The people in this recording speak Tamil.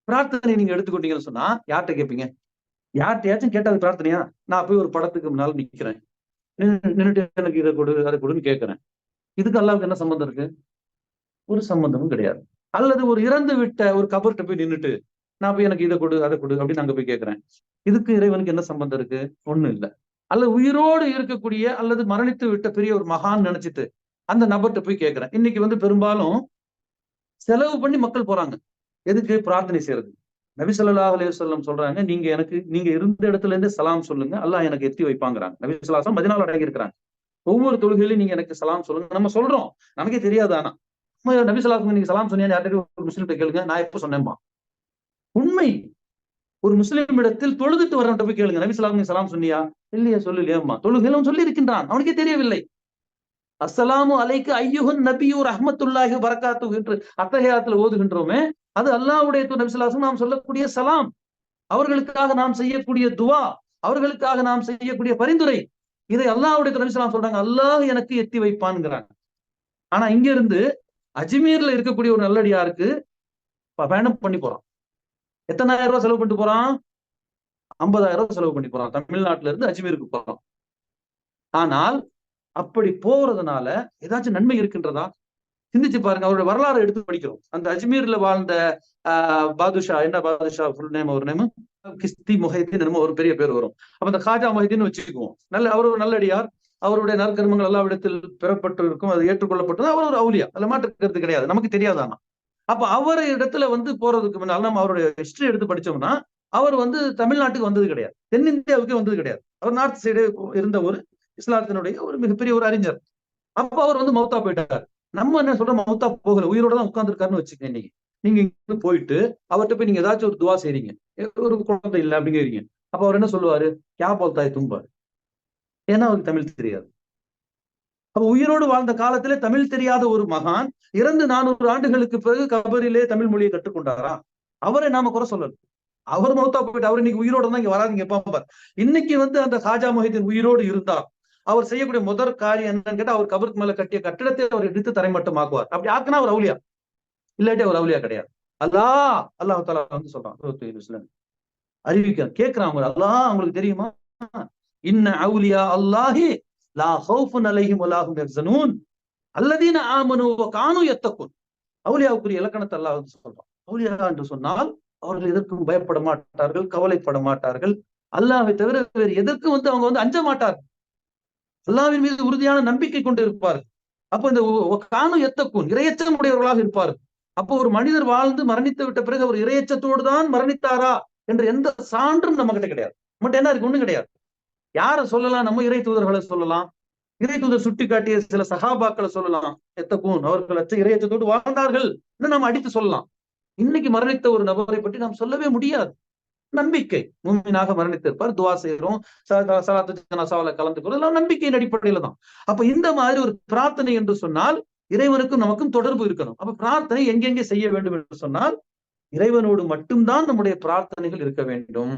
பிரார்த்தனை நீங்க எடுத்துக்கிட்டீங்கன்னு சொன்னா யார்கிட்ட கேட்பீங்க? யார்கிட்டயாச்சும் கேட்டாது பிரார்த்தனையா? நான் போய் ஒரு படத்துக்கு முன்னால நிக்கிறேன், நின்னுட்டு எனக்கு இதை கொடு அதை கொடுன்னு கேட்கிறேன். இதுக்கு அல்லாவுக்கு என்ன சம்பந்தம் இருக்கு? ஒரு சம்பந்தமும் கிடையாது. அல்லது ஒரு இறந்து விட்ட ஒரு கபர்கிட்ட போய் நின்னுட்டு நான் போய் எனக்கு இதை கொடு அதை கொடு அப்படின்னு அங்க போய் கேட்கிறேன். இதுக்கு இறைவனுக்கு என்ன சம்பந்தம் இருக்கு? ஒண்ணும் இல்லை. அல்லது உயிரோடு இருக்கக்கூடிய அல்லது மரணித்து விட்ட பெரிய ஒரு மகான் நினைச்சிட்டு அந்த நபர்கிட்ட போய் கேட்கிறேன். இன்னைக்கு வந்து பெரும்பாலும் செலவு பண்ணி மக்கள் போறாங்க. எதுக்கு? பிரார்த்தனை செய்யறது. நபி ஸல்லல்லாஹு அலைஹி வஸல்லம் சொல்றாங்க, நீங்க இருந்த இடத்துல இருந்து சலாம் சொல்லுங்க, அல்லாஹ் எனக்கு எத்தி வைப்பாங்கிறாங்க. நபி ஸல்லல்லாஹு அலைஹி வஸல்லம் மதீனாவுல அடங்கி இருக்கிறாங்க. ஒவ்வொரு தொழுகையிலும் நீங்க எனக்கு சலாம் சொல்லுங்க. நம்ம சொல்றோம், நமக்கே தெரியாது. ஆனா நபி ஸல்லல்லாஹு அலைஹி வஸல்லம் நீங்க சலாம் சொன்னீங்க, யார்கிட்ட ஒரு முஸ்லிம்கிட்ட கேளுங்க, நான் எப்ப சொன்னேன்பா. உண்மை. ஒரு முஸ்லிம் இடத்தில் தொழுதுட்டு வரவன்ட்ட போய் கேளுங்க, நபி ஸல்லல்லாஹு அலைஹி வஸல்லம் சலாம் சொன்னியா? இல்லையா, சொல்லலையாம்மா. தொழுகையிலும் சொல்லி இருக்கின்றான், அவனுக்கே தெரியவில்லை. அஸ்ஸலாமு அலைக்க ஐயுஹன் நபியு ரஹ்மத்துல்லாஹி பரக்காத்துஹு என்று அத்தஹியாத்துல ஓதுகின்றோமே, அது அல்லாஹ்வுடைய நபி ஸல்லல்லாஹு அலைஹி வஸல்லம் நாம் சொல்லக்கூடிய சலாம், அவர்களுக்காக நாம் செய்யக்கூடிய துவா, அவர்களுக்காக நாம் செய்யக்கூடிய பரிந்துரை. இதை அல்லாஹ்வுடைய நபி ஸல்லல்லாஹு அலைஹி வஸல்லம் சொல்றாங்க, அல்லாஹ் எனக்கு எத்தி வைப்பான்ங்கிறாங்க. ஆனா இங்க இருந்து அஜ்மீர்ல இருக்கக்கூடிய ஒரு நல்லடியாருக்கு பயணம் பண்ணி போறான். எத்தனாயிரம் ரூபாய் செலவு பண்ணிட்டு போறான்? 50,000 ரூபாய் செலவு பண்ணி போறான். தமிழ்நாட்டுல இருந்து அஜ்மீருக்கு போறான். ஆனால் அப்படி போறதுனால ஏதாச்சும் நன்மை இருக்கின்றதா? சிந்திச்சு பாருங்க. அவருடைய வரலாறு எடுத்து படிக்கிறோம். அந்த அஜ்மீர்ல வாழ்ந்த பாதுஷா, என்ன பாதுஷா ஃபுல் நேம், ஒரு நேம் கிஸ்தி முஹைதீன், என்னமோ ஒரு பெரிய பேர் வரும். அப்ப அந்த காஜா முஹைதீன் வச்சுக்குவோம். அவர் ஒரு நல்லடியார். அவருடைய நற்கர்மங்கள் எல்லாவிடத்தில் பெறப்பட்டு இருக்கும், அது ஏற்றுக்கொள்ளப்பட்டது. அவர் ஒரு அவுலியா, அதுல மாற்றுக்கிறது கிடையாது. நமக்கு தெரியாதானா? அப்ப அவர் இடத்துல வந்து போறதுக்கு முன்னால் நம்ம அவருடைய ஹிஸ்டரி எடுத்து படிச்சோம்னா, அவர் வந்து தமிழ்நாட்டுக்கு வந்தது கிடையாது, தென்னிந்தியாவுக்கு வந்தது கிடையாது. அவர் நார்த் சைடு இருந்த ஒரு இஸ்லாத்தினுடைய ஒரு மிகப்பெரிய ஒரு அறிஞர். அப்ப அவர் வந்து மௌத்தா போயிட்டார். நம்ம என்ன சொல்றோம்? மௌத்தா போகல, உயிரோட தான் உட்கார்ந்துருக்காருன்னு வச்சுக்கோங்க. இன்னைக்கு நீங்க இங்க போயிட்டு அவர்கிட்ட போய் நீங்க ஏதாச்சும் ஒரு துவா செய்றீங்க, ஒரு குழந்தை இல்லை அப்படிங்கிறீங்க. அப்ப அவர் என்ன சொல்லுவாரு? கே போல்தாய் தும்பாரு. ஏன்னா அவருக்கு தமிழ் தெரியாது. அப்ப உயிரோடு வாழ்ந்த காலத்திலே தமிழ் தெரியாத ஒரு மகான் இறந்து 400 ஆண்டுகளுக்கு பிறகு கபரிலே தமிழ் மொழியை கற்றுக்கொண்டாரா? அவரை நாம குறை சொல்லல. அவர் மௌத்தா போயிட்டு அவர் இன்னைக்கு உயிரோட தான் இங்க வராதிங்க பாப்பார். இன்னைக்கு வந்து அந்த காஜா முஹைதீன் உயிரோடு இருந்தார், அவர் செய்யக்கூடிய முதற் காரியம் என்னன்னு கேட்டா, அவர் கபருக்கு மேல கட்டிய கட்டிடத்தை அவர் எடுத்து தரைமட்டமாக்குவார். அப்படி ஆக்குனா அவர் அவுலியா, இல்லாட்டி அவர் அவுலியா கிடையாது. அல்லாஹ் தஆலா வந்து சொல்றான், அறிவிக்க கேட்கிறான். அவர் அல்லாஹ் அவங்களுக்கு தெரியுமா? இன்ன அவுலியா அல்லாஹி லா ஹவுஃபுன் அலைஹிம் வலா ஹும் யஹ்ஸனூன் அல்லதீன ஆமனூ வ கானூ யத்தகூன். அவுலியாவுக்குரிய இலக்கணத்தை அல்லாஹ் வந்து சொல்றான். அவுலியா என்று சொன்னால் அவர்கள் எதற்கும் பயப்பட மாட்டார்கள், கவலைப்பட மாட்டார்கள். அல்லாஹ்வை தவிர வேறு எதற்கும் வந்து அவங்க வந்து அஞ்ச மாட்டார்கள். அல்லாஹ்வின் மீது உறுதியான நம்பிக்கை கொண்டு இருப்பார்கள். அப்போ இந்த கானூ யத்தகூன், இரையச்சம் உடையவர்களாக இருப்பார்கள். அப்போ ஒரு மனிதர் வாழ்ந்து மரணித்து விட்ட பிறகு அவர் இரையச்சத்தோடு தான் மரணித்தாரா என்ற எந்த சான்றும் நம்ம கிட்ட கிடையாது. நம்மகிட்ட என்ன இருக்கு? ஒண்ணும் கிடையாது. யார சொல்லலாம்? நம்ம இறை தூதர்களை சொல்லலாம். இறை தூதர் சுட்டி காட்டிய சில சகாபாக்களை சொல்லலாம். எத்தகூன், அவர்கள் அச்ச இறையச்சத்தோடு வாழ்ந்தார்கள் நம்ம அடித்து சொல்லலாம். இன்னைக்கு மரணித்த ஒரு நபரை பற்றி நாம் சொல்லவே முடியாது. நம்பிக்கை, மூமினாக மரணித்திருப்பார், துவா செய்யறோம், ஸலாத்து ஜனாஸாவுல கலந்துக்கிறோம், எல்லாம் நம்பிக்கையின் அடிப்படையில தான். அப்ப இந்த மாதிரி ஒரு பிரார்த்தனை என்று சொன்னால் இறைவனுக்கும் நமக்கும் தொடர்பு இருக்கணும். அப்ப பிரார்த்தனை எங்கெங்கே செய்ய வேண்டும் என்று சொன்னால் இறைவனோடு மட்டும்தான் நம்முடைய பிரார்த்தனைகள் இருக்க வேண்டும்.